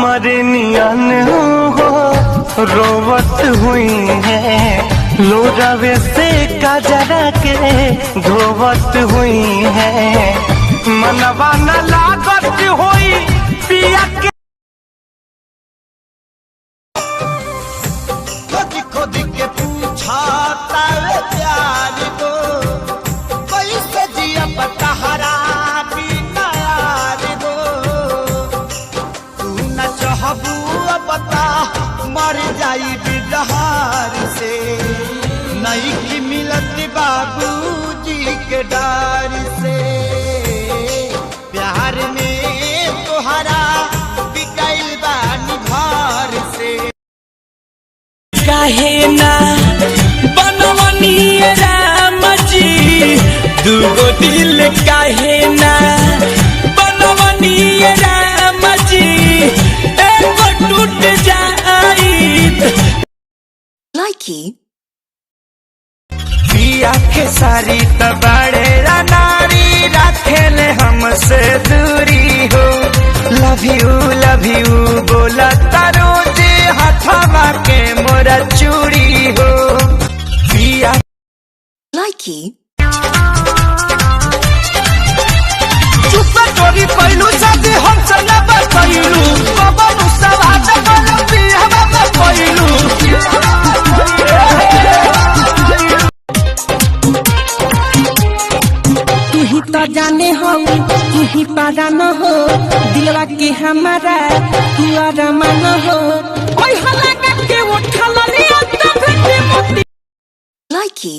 हमारे नियन हो रोवत हुई है, लोरावे से काजरा के धोवत हुई है, मनवा न लागत होई पिया के। खुद खुद के पूछा तारे प्यार को कैसे जिया बतहरा बिना यार को, तू न चाहबू बता मर जाई बिदहार से, नहीं की मिलत बाबूजी के डार से, प्यार में तोहरा बिकाइल बानी भार से। काहे ना बनवनी राम जी दूगो दिल, काहे ना बनवनी राम जी एगो टूट जाई। Likey पिया के सारी तबाड़े नारी रखेले हमसे दूरी हो, लव यू बोला तारो जे हथवा के मोरा चूड़ी हो। पिया Likey चुप चोरी पहलू शादी हमसे न बतैलू, बाबा मुसवा जबल पिया पहलू। तू ही तो जाने हो, तू ही पारा न हो, दिलवा के हमारा तू आरामान हो, ओए हला के उठल लिया तो भेटे मोती। Likey